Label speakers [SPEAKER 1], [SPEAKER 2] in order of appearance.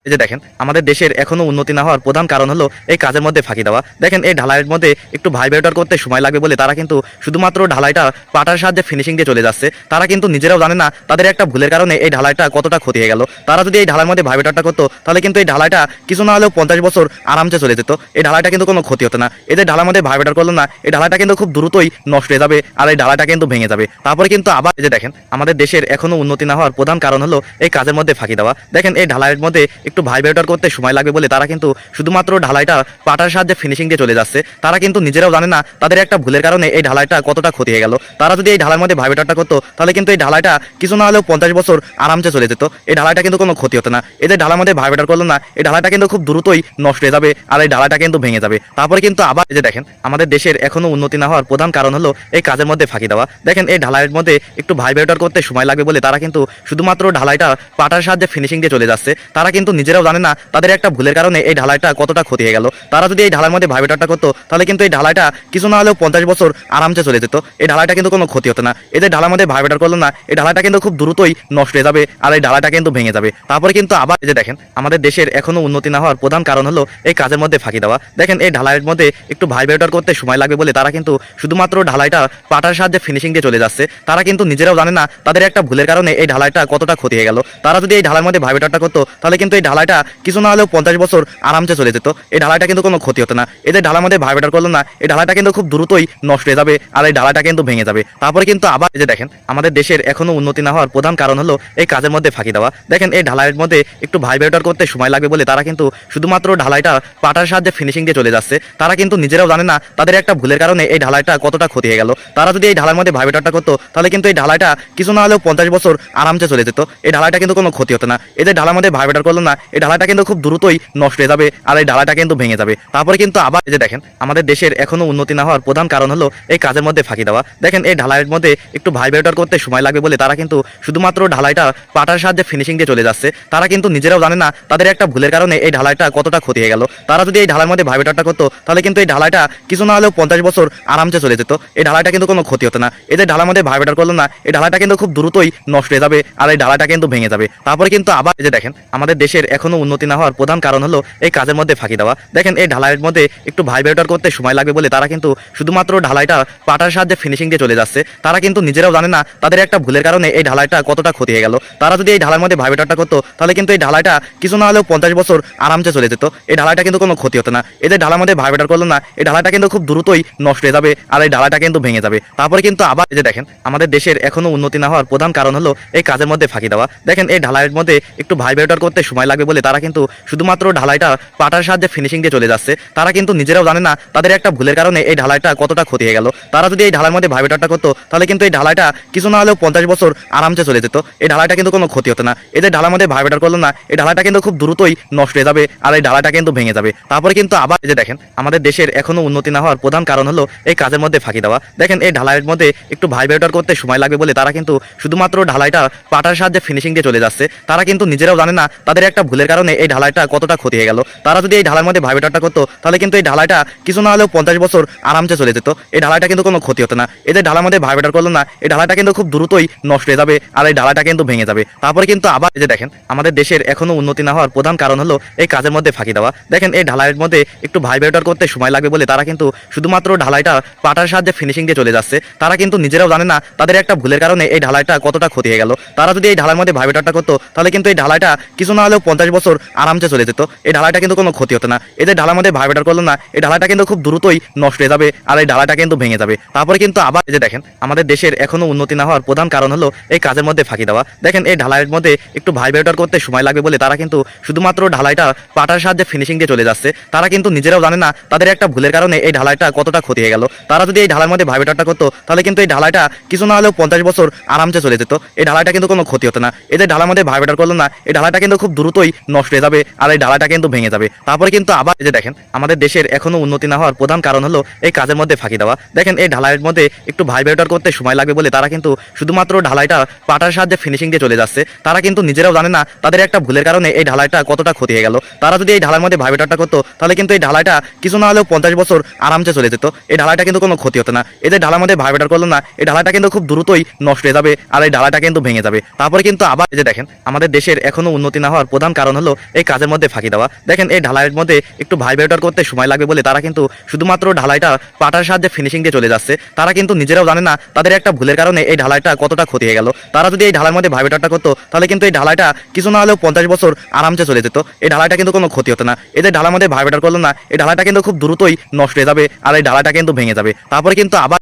[SPEAKER 1] এই যে দেখেন আমাদের দেশের এখনো উন্নতি না হওয়ার প্রধান কারণ হলো এই কাজের মধ্যে ফাঁকি দেওয়া। দেখেন এই ঢালাইয়ের মধ্যে একটু ভাইব্রেটর করতে সময় লাগবে বলে তারা কিন্তু শুধুমাত্র ঢালাইটা পাটার সাহায্যে ফিনিশিং দিয়ে চলে যাচ্ছে। তারা কিন্তু নিজেরাও জানে না তাদের একটা ভুলের কারণে এই ঢালাইটা কতটা ক্ষতি হয়ে গেল। তারা যদি এই ঢালাইয়ের মধ্যে ভাইব্রেটরটা করতো তাহলে কিন্তু এই ঢালাইটা কিছু না হলেও 50 বছর আরামসে চলে যেত। এই ঢালাইটা কিন্তু কোনো ক্ষতি হতো না। এদের ঢালার মধ্যে ভাইব্রেটর করলো না, এই ঢালাইটা কিন্তু খুব দ্রুতই নষ্ট হয়ে যাবে আর এই ঢালাইটা কিন্তু ভেঙে যাবে। তারপরে কিন্তু আবার এই যে দেখেন আমাদের দেশের এখনো উন্নতি না হওয়ার প্রধান কারণ হলো এই কাজের মধ্যে ফাঁকি দেওয়া। দেখেন এই ঢালাইয়ের মধ্যে একটু ভাইব্রেটর করতে সময় লাগবে বলে তারা কিন্তু শুধুমাত্র ঢালাইটা পাটার সাহায্যে ফিনিশিং দিয়ে চলে যাচ্ছে। তারা কিন্তু নিজেরাও জানে না তাদের একটা ভুলের কারণে এই ঢালাইটা কতটা ক্ষতি হয়ে গেল। তারা যদি এই ঢালাইয়ের মধ্যে ভাইব্রেটরটা করতো তাহলে কিন্তু এই ঢালাইটা কিছু না হলেও 50 বছর আরামসে চলে যেত। এই ঢালাইটা কিন্তু কোনো ক্ষতি হতো না। এদের ঢালার মধ্যে ভাইব্রেটর করলো না, এই ঢালাইটা কিন্তু খুব দ্রুতই নষ্ট হয়ে যাবে আর এই ঢালাইটা কিন্তু ভেঙে যাবে। তারপরে কিন্তু আবার এই যে দেখেন আমাদের দেশের এখনো উন্নতি না হওয়ার প্রধান কারণ হলো এই কাজের মধ্যে ফাঁকি দেওয়া। দেখেন এই ঢালাইয়ের মধ্যে একটু ভাইব্রেটর করতে সময় লাগবে বলে তারা কিন্তু শুধুমাত্র ঢালাইটা পাটার সাহায্যে ফিনিশিং দিয়ে চলে যাচ্ছে। তারা কিন্তু নিজেরাও জানে না তাদের একটা ভুলের কারণে এই ঢালাইটা কতটা ক্ষতি হয়ে গেল। তারা যদি এই ঢালাইয়ের মধ্যে ভাইব্রেটরটা করতো তাহলে কিন্তু এই ঢালাইটা কিছু না হলেও 50 বছর আরামসে চলে যেত। এই ঢালাইটা কিন্তু কোনো ক্ষতি হতো না। এদের ঢালার মধ্যে ভাইব্রেটর করলো না, এই ঢালাইটা কিন্তু খুব দ্রুতই নষ্ট হয়ে যাবে আর এই ঢালাইটা কিন্তু ভেঙে যাবে। তারপরে কিন্তু আবার এই যে দেখেন আমাদের দেশের এখনো উন্নতি না হওয়ার প্রধান কারণ হলো এই কাজের মধ্যে ফাঁকি দেওয়া। দেখেন এই ঢালাইয়ের মধ্যে একটু ভাইব্রেটর করতে সময় লাগবে বলে তারা কিন্তু শুধুমাত্র ঢালাইটা পাটার সাহায্যে ফিনিশিং দিয়ে চলে যাচ্ছে। তারা কিন্তু নিজেরাও জানে না তাদের একটা ভুলের কারণে এই ঢালাইটা কতটা ক্ষতি হয়ে গেল। তারা যদি এই ঢালাইয়ের মধ্যে ভাইব্রেটরটা করতো তাহলে কিন্তু এই ঢালাইটা কিছু না হলেও 50 বছর আরামসে চলে যেত। এই ঢালাইটা কিন্তু কোনো ক্ষতি হতো না। এদের ঢালার মধ্যে ভাইব্রেটর করলো না, এই ঢালাইটা কিন্তু খুব দ্রুতই নষ্ট হয়ে যাবে আর এই ঢালাইটা কিন্তু ভেঙে যাবে। তারপরে কিন্তু আবার এই যে দেখেন আমাদের দেশের এখনো উন্নতি না হওয়ার প্রধান কারণ হলো এই কাজের মধ্যে ফাঁকি দেওয়া। দেখেন এই ঢালাইয়ের মধ্যে একটু ভাইব্রেটর করতে সময় লাগবে বলে তারা কিন্তু শুধুমাত্র ঢালাইটা পাটার সাহায্যে ফিনিশিং দিয়ে চলে যাচ্ছে। তারা কিন্তু নিজেরাও জানে না তাদের একটা ভুলের কারণে এই ঢালাইটা কতটা ক্ষতি হয়ে গেল। তারা যদি এই ঢালাইয়ের মধ্যে ভাইব্রেটরটা করতো তাহলে কিন্তু এই ঢালাইটা কিছু না হলেও 50 বছর আরামসে চলে যেত। এই ঢালাইটা কিন্তু কোনো ক্ষতি হতো না। এদের ঢালার মধ্যে ভাইব্রেটর করলো না, এই ঢালাইটা কিন্তু খুব দ্রুতই নষ্ট হয়ে যাবে আর এই ঢালাইটা কিন্তু ভেঙে যাবে। তারপরে কিন্তু আবার এই যে দেখেন আমাদের দেশের এখনো উন্নতি না হওয়ার প্রধান কারণ হলো এই কাজের মধ্যে ফাঁকি দেওয়া। দেখেন এই ঢালাইয়ের মধ্যে একটু ভাইব্রেটর করতে সময় লাগবে বলে তারা কিন্তু শুধুমাত্র ঢালাইটা পাটার সাহায্যে ফিনিশিং দিয়ে চলে যাচ্ছে। তারা কিন্তু নিজেরাও জানে না তাদের একটা ভুলের কারণে এই ঢালাইটা কতটা ক্ষতি হয়ে গেল। তারা যদি এই ঢালাইয়ের মধ্যে ভাইব্রেটরটা করতো তাহলে কিন্তু এই ঢালাইটা কিছু না হলেও 50 বছর আরামসে চলে যেত। এই ঢালাইটা কিন্তু কোনো ক্ষতি হতো না। এদের ঢালার মধ্যে ভাইব্রেটর করলো না, এই ঢালাইটা কিন্তু খুব দ্রুতই নষ্ট হয়ে যাবে আর এই ঢালাইটা কিন্তু ভেঙে যাবে। তারপরে কিন্তু আবার এই যে দেখেন আমাদের দেশের এখনো উন্নতি না হওয়ার প্রধান কারণ হলো এই কাজের মধ্যে ফাঁকি দেওয়া। দেখেন এই ঢালাইয়ের মধ্যে একটু ভাইব্রেটর করতে সময় লাগবে বলে তারা কিন্তু শুধুমাত্র ঢালাইটা পাটার সাহায্যে ফিনিশিং দিয়ে চলে যাচ্ছে। তারা কিন্তু নিজেরাও জানে না তাদের একটা ভুলের কারণে এই ঢালাইটা কতটা ক্ষতি হয়ে গেল। তারা যদি এই ঢালাইয়ের মধ্যে ভাইব্রেটরটা করতো তাহলে কিন্তু এই ঢালাইটা কিছু না হলেও 50 বছর আরামসে চলে যেত। এই ঢালাইটা কিন্তু কোনো ক্ষতি হতো না। এদের ঢালার মধ্যে ভাইব্রেটর করলো না, এই ঢালাইটা কিন্তু খুব দ্রুতই নষ্ট হয়ে যাবে আর এই ঢালাইটা কিন্তু ভেঙে যাবে। তারপরে কিন্তু আবার এই যে দেখেন আমাদের দেশের এখনো উন্নতি না হওয়ার প্রধান কারণ হলো এই কাজের মধ্যে ফাঁকি দেওয়া। দেখেন এই ঢালাইয়ের মধ্যে একটু ভাইব্রেটর করতে সময় লাগবে বলে তারা কিন্তু শুধুমাত্র ঢালাইটা পাটার সাহায্যে ফিনিশিং দিয়ে চলে যাচ্ছে। তারা কিন্তু নিজেরাও জানে না তাদের একটা ভুলের কারণে এই ঢালাইটা কতটা ক্ষতি হয়ে গেল। তারা যদি এই ঢালাইয়ের মধ্যে ভাইব্রেটরটা করতো তাহলে কিন্তু এই ঢালাইটা কিছু না হলেও 50 বছর আরামসে চলে যেত। এই ঢালাইটা কিন্তু কোনো ক্ষতি হতো না। এদের ঢালার মধ্যে ভাইব্রেটর করলো না, এই ঢালাইটা কিন্তু খুব দ্রুতই নষ্ট হয়ে যাবে আর এই ঢালাইটা কিন্তু ভেঙে যাবে। তারপরে কিন্তু আবার এই যে দেখেন আমাদের দেশের এখনো উন্নতি না হওয়ার প্রধান কারণ হলো এই কাজের মধ্যে ফাঁকি দেওয়া। দেখেন এই ঢালাইয়ের মধ্যে একটু ভাইব্রেটর করতে সময় লাগবে বলে তারা কিন্তু শুধুমাত্র ঢালাইটা পাটার সাহায্যে ফিনিশিং দিয়ে চলে যাচ্ছে। তারা কিন্তু নিজেরাও জানে না তাদের একটা ভুলের কারণে এই ঢালাইটা কতটা ক্ষতি হয়ে গেল। তারা যদি এই ঢালাইয়ের মধ্যে ভাইব্রেটরটা করতো তাহলে কিন্তু এই ঢালাইটা কিছু না হলেও 50 বছর আরামসে চলে যেত। এই ঢালাইটা কিন্তু কোনো ক্ষতি হতো না। এদের ঢালার মধ্যে ভাইব্রেটর করলো না, এই ঢালাইটা কিন্তু খুব দ্রুতই নষ্ট হয়ে যাবে আর এই ঢালাইটা কিন্তু ভেঙে যাবে। তারপরে কিন্তু আবার এই যে দেখেন আমাদের দেশের এখনো উন্নতি না হওয়ার প্রধান কারণ হলো এই কাজের মধ্যে ফাঁকি দেওয়া। দেখেন এই ঢালাইয়ের মধ্যে একটু ভাইব্রেটর করতে সময় লাগবে বলে তারা কিন্তু শুধুমাত্র ঢালাইটা পাটার সাহায্যে ফিনিশিং দিয়ে চলে যাচ্ছে। তারা কিন্তু নিজেরাও জানে না তাদের একটা ভুলের কারণে এই ঢালাইটা কতটা ক্ষতি হয়ে গেল। তারা যদি এই ঢালাইয়ের মধ্যে ভাইব্রেটরটা করতো তাহলে কিন্তু এই ঢালাইটা কিছু না হলেও 50 বছর আরামসে চলে যেত। এই ঢালাইটা কিন্তু কোনো ক্ষতি হতো না। এদের ঢালার মধ্যে ভাইব্রেটর করলো না, এই ঢালাইটা কিন্তু খুব দ্রুতই নষ্ট হয়ে যাবে আর এই ঢালাইটা কিন্তু ভেঙে যাবে। তারপরে কিন্তু আবার এই যে দেখেন আমাদের দেশের এখনো উন্নতি না হওয়ার প্রধান কারণ হলো এই কাজের মধ্যে ফাঁকি দেওয়া। দেখেন এই ঢালাইয়ের মধ্যে একটু ভাইব্রেটর করতে সময় লাগবে বলে তারা কিন্তু শুধুমাত্র ঢালাইটা পাটার সাহায্যে ফিনিশিং দিয়ে চলে যাচ্ছে। তারা কিন্তু নিজেরাও জানে না তাদের একটা ভুলের কারণে এই ঢালাইটা কতটা ক্ষতি হয়ে গেল। তারা যদি এই ঢালাইয়ের মধ্যে ভাইব্রেটরটা করতো তাহলে কিন্তু এই ঢালাইটা কিছু না হলেও 50 বছর আরামসে চলে যেত। এই ঢালাইটা কিন্তু কোনো ক্ষতি হতো না। এদের ঢালার মধ্যে ভাইব্রেটর করলো না, এই ঢালাইটা কিন্তু খুব দ্রুতই নষ্ট হয়ে যাবে আর এই ঢালাইটা কিন্তু ভেঙে যাবে। তারপরে কিন্তু আবার এই যে দেখেন আমাদের দেশের এখনো উন্নতি না হওয়ার প্রধান কারণ হলো এই কাজের মধ্যে ফাঁকি দেওয়া। দেখেন এই ঢালাইয়ের মধ্যে একটু ভাইব্রেটর করতে সময় লাগবে বলে তারা কিন্তু শুধুমাত্র ঢালাইটা পাটার সাহায্যে ফিনিশিং দিয়ে চলে যাচ্ছে। তারা কিন্তু নিজেরাও জানে না তাদের একটা ভুলের কারণে এই ঢালাইটা কতটা ক্ষতি হয়ে গেল। তারা যদি এই ঢালাইয়ের মধ্যে ভাইব্রেটরটা করতো তাহলে কিন্তু এই ঢালাইটা কিছু না হলেও 50 বছর আরামসে চলে যেত। এই ঢালাইটা কিন্তু কোনো ক্ষতি হতো না। এদের ঢালার মধ্যে ভাইব্রেটর করলো না, এই ঢালাইটা কিন্তু খুব দ্রুতই নষ্ট হয়ে যাবে আর এই ঢালাইটা কিন্তু ভেঙে যাবে। তারপরে কিন্তু আবার এই যে দেখেন আমাদের দেশের এখনো উন্নতি না হওয়ার প্রধান প্রধান কারণ হলো এই কাজের মধ্যে ফাঁকি দেওয়া। দেখেন এই ঢালাইয়ের মধ্যে একটু ভাইব্রেটর করতে সময় লাগবে বলে তারা কিন্তু শুধুমাত্র ঢালাইটা পাটার সাহায্যে ফিনিশিং দিয়ে চলে যাচ্ছে। তারা কিন্তু নিজেরাও জানে না তাদের একটা ভুলের কারণে এই ঢালাইটা কতটা ক্ষতি হয়ে গেল। তারা যদি এই ঢালাইয়ের মধ্যে ভাইব্রেটরটা করতো তাহলে কিন্তু এই ঢালাইটা কিছু না হলেও 50 বছর আরামসে চলে যেত। এই ঢালাইটা কিন্তু কোনো ক্ষতি হতো না। এদের ঢালার মধ্যে ভাইব্রেটর করলো না, এই ঢালাইটা কিন্তু খুব দ্রুতই নষ্ট হয়ে যাবে আর এই ঢালাইটা কিন্তু ভেঙে যাবে। তারপরে কিন্তু আবার